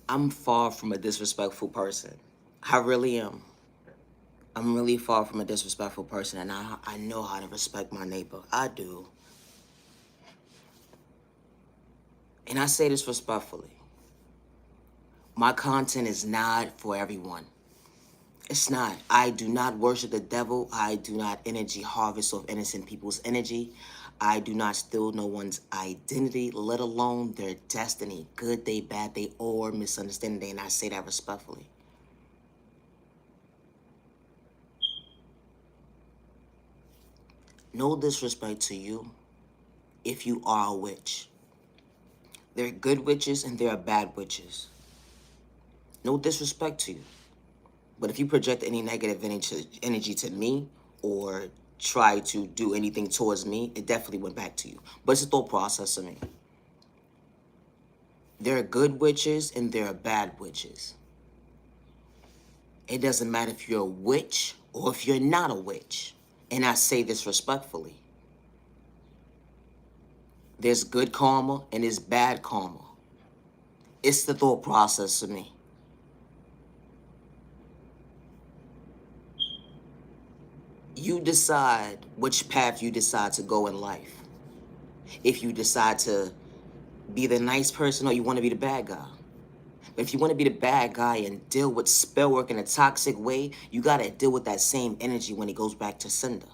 I'm far from a disrespectful person. I really am. I'm really far from a disrespectful person, and I know how to respect my neighbor. I do. And I say this respectfully. My content is not for everyone. It's not. I do not worship the devil. I do not energy harvest of innocent people's energy. I do not steal no one's identity, let alone their destiny. Good day, bad day, or misunderstanding day. And I say that respectfully. No disrespect to you if you are a witch. There are good witches and there are bad witches. No disrespect to you. But if you project any negative energy to me or try to do anything towards me, it definitely went back to you. But it's a thought process to me. There are good witches and there are bad witches. It doesn't matter if you're a witch or if you're not a witch. And I say this respectfully. There's good karma and there's bad karma. It's the thought process to me. You decide which path you decide to go in life. If you decide to be the nice person or you want to be the bad guy. But if you want to be the bad guy and deal with spell work in a toxic way, you got to deal with that same energy when it goes back to sender.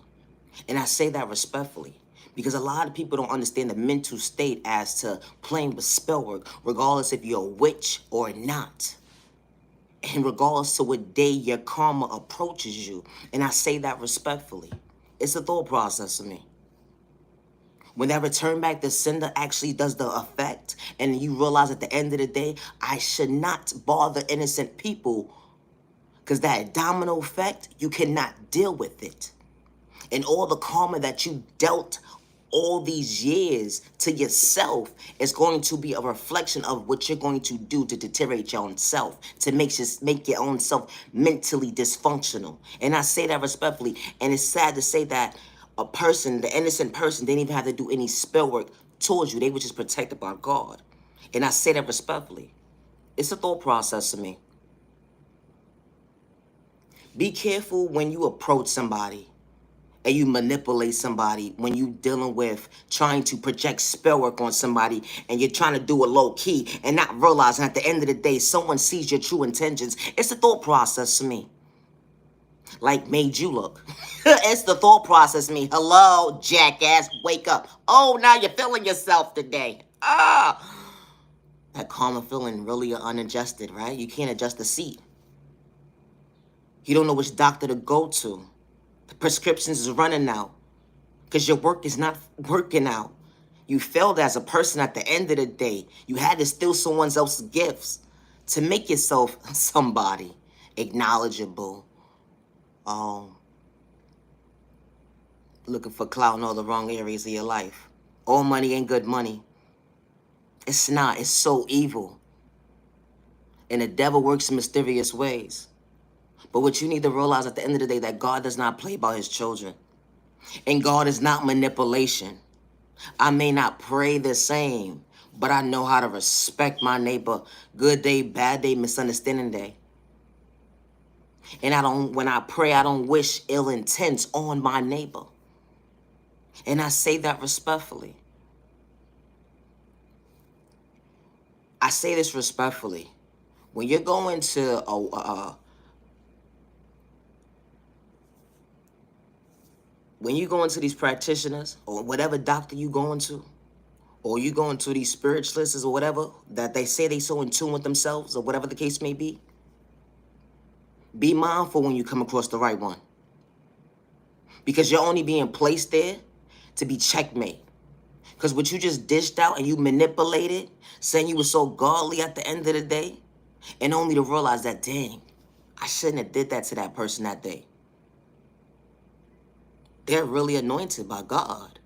And I say that respectfully because a lot of people don't understand the mental state as to playing with spell work, regardless if you're a witch or not. And regardless to what day your karma approaches you. And I say that respectfully. It's a thought process for me. When that return back to sender actually does the effect, and you realize at the end of the day, I should not bother innocent people, because that domino effect, you cannot deal with it. And all the karma that you dealt all these years to yourself is going to be a reflection of what you're going to do to deteriorate your own self, to make your own self mentally dysfunctional. And I say that respectfully, and it's sad to say that a person, the innocent person, didn't even have to do any spell work towards you. They were just protected by God. And I say that respectfully. It's a thought process to me. Be careful when you approach somebody and you manipulate somebody when you dealing with trying to project spell work on somebody and you're trying to do it low key and not realizing at the end of the day someone sees your true intentions. It's a thought process to me. Like made you look. It's the thought process me. Hello, jackass, wake up. Oh, now you're feeling yourself today. That karma feeling really unadjusted, right? You can't adjust the seat. You don't know which doctor to go to. The prescriptions is running out because your work is not working out. You failed as a person at the end of the day. You had to steal someone else's gifts to make yourself somebody acknowledgeable. Looking for clout in all the wrong areas of your life. All money ain't good money. It's not. It's so evil. And the devil works in mysterious ways. But what you need to realize at the end of the day, that God does not play about his children. And God is not manipulation. I may not pray the same, but I know how to respect my neighbor. Good day, bad day, misunderstanding day. And when I pray, I don't wish ill intents on my neighbor. And I say that respectfully. I say this respectfully. When you're going to when you go into these practitioners or whatever doctor you going to, or you go into these spiritualists or whatever, that they say they so in tune with themselves or whatever the case may be mindful when you come across the right one. Because you're only being placed there to be checkmate. Because what you just dished out and you manipulated, saying you were so godly at the end of the day, and only to realize that, dang, I shouldn't have did that to that person that day. They're really anointed by God.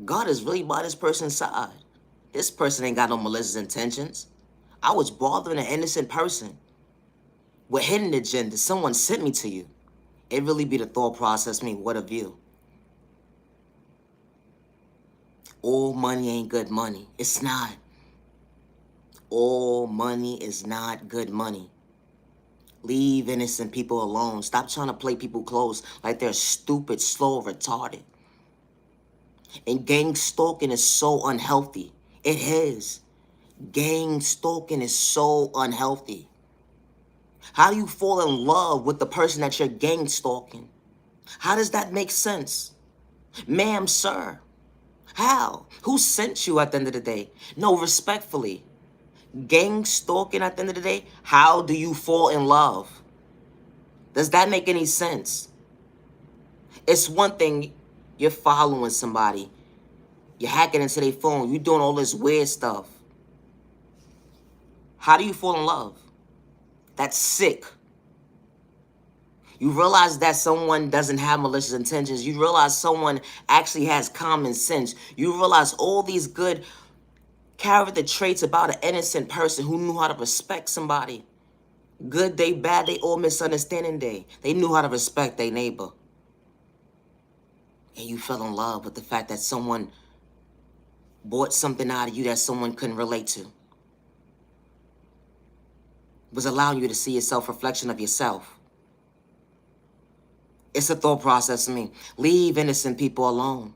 God is really by this person's side. This person ain't got no malicious intentions. I was bothering an innocent person with hidden agenda. Someone sent me to you. It really be the thought process me. What a view. All money ain't good money. It's not. All money is not good money. Leave innocent people alone. Stop trying to play people close like they're stupid, slow, retarded. And gang stalking is so unhealthy. It is. Gang stalking is so unhealthy. How do you fall in love with the person that you're gang stalking? How does that make sense? Ma'am, sir. How? Who sent you at the end of the day? No, respectfully. Gang stalking at the end of the day? How do you fall in love? Does that make any sense? It's one thing you're following somebody. You're hacking into their phone. You're doing all this weird stuff. How do you fall in love? That's sick. You realize that someone doesn't have malicious intentions. You realize someone actually has common sense. You realize all these good character traits about an innocent person who knew how to respect somebody. Good day, bad day, or misunderstanding day. They knew how to respect their neighbor. And you fell in love with the fact that someone bought something out of you that someone couldn't relate to. It was allowing you to see a self-reflection of yourself. It's a thought process to me. Leave innocent people alone.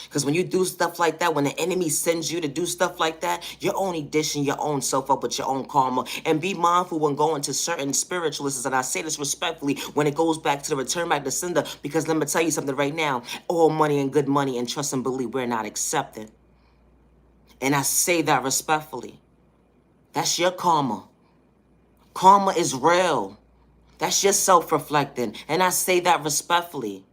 Because when you do stuff like that, when the enemy sends you to do stuff like that, you're only dishing your own self up with your own karma. And be mindful when going to certain spiritualists, and I say this respectfully, when it goes back to the return back to sender, because let me tell you something right now, all money and good money and trust and believe we're not accepted. And I say that respectfully. That's your karma. Karma is real. That's your self-reflecting. And I say that respectfully.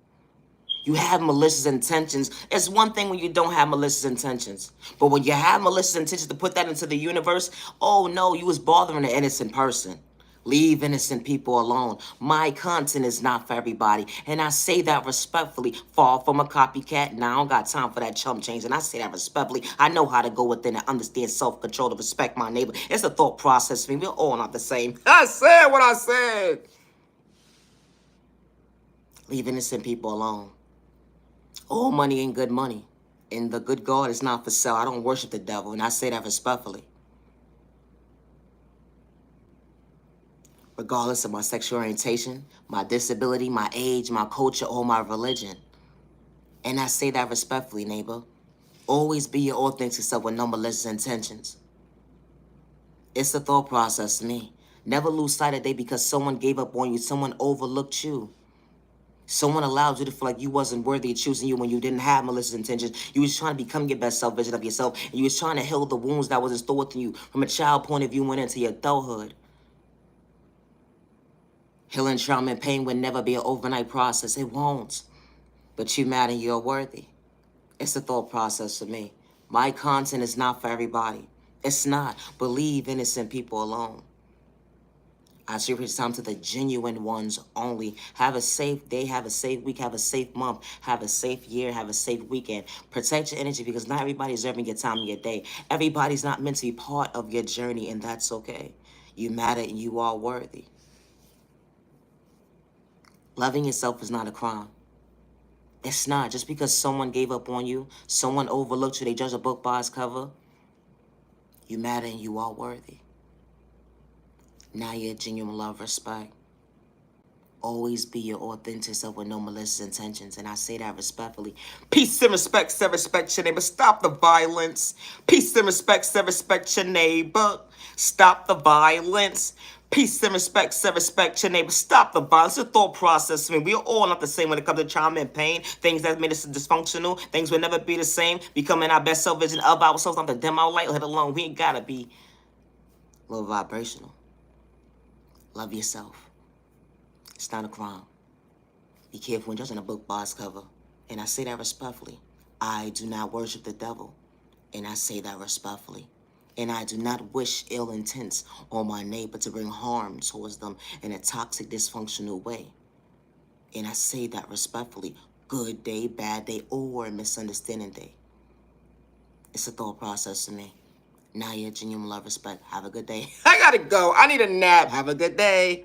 You have malicious intentions. It's one thing when you don't have malicious intentions. But when you have malicious intentions to put that into the universe, oh no, you was bothering an innocent person. Leave innocent people alone. My content is not for everybody. And I say that respectfully. Far from a copycat. Now I don't got time for that chump change. And I say that respectfully. I know how to go within and understand self-control to respect my neighbor. It's a thought process for me. We're all not the same. I said what I said. Leave innocent people alone. All money ain't good money. And the good God is not for sale. I don't worship the devil, and I say that respectfully. Regardless of my sexual orientation, my disability, my age, my culture, or my religion. And I say that respectfully, neighbor. Always be your authentic self with no malicious intentions. It's a thought process to me. Never lose sight of day because someone gave up on you, someone overlooked you. Someone allowed you to feel like you wasn't worthy of choosing you when you didn't have malicious intentions. You was trying to become your best self vision of yourself. And you was trying to heal the wounds that was in store within you. From a child point of view, went into your adulthood. Healing trauma and pain would never be an overnight process. It won't. But you matter, you're worthy. It's a thought process for me. My content is not for everybody. It's not. Believe innocent people alone. I attribute time to the genuine ones only. Have a safe day, have a safe week, have a safe month, have a safe year, have a safe weekend. Protect your energy because not everybody's deserving your time in your day. Everybody's not meant to be part of your journey, and that's okay. You matter and you are worthy. Loving yourself is not a crime. It's not. Just because someone gave up on you, someone overlooked you, they judge a book by its cover, you matter and you are worthy. Now you're genuine love, respect. Always be your authentic self with no malicious intentions. And I say that respectfully. Peace and respect, say respect your neighbor. Stop the violence. Peace and respect, say respect your neighbor. Stop the violence. Peace and respect, say respect your neighbor. Stop the violence. It's a thought process. I mean, we're all not the same when it comes to trauma and pain. Things that made us dysfunctional. Things will never be the same. Becoming our best self vision of ourselves. Not to dim our light, let alone. We ain't gotta be low vibrational. Love yourself. It's not a crime. Be careful when judging a book by its cover. And I say that respectfully. I do not worship the devil. And I say that respectfully. And I do not wish ill intents on my neighbor to bring harm towards them in a toxic, dysfunctional way. And I say that respectfully. Good day, bad day, or misunderstanding day. It's a thought process to me. Now you're genuine love, respect. Have a good day. I gotta go. I need a nap. Have a good day.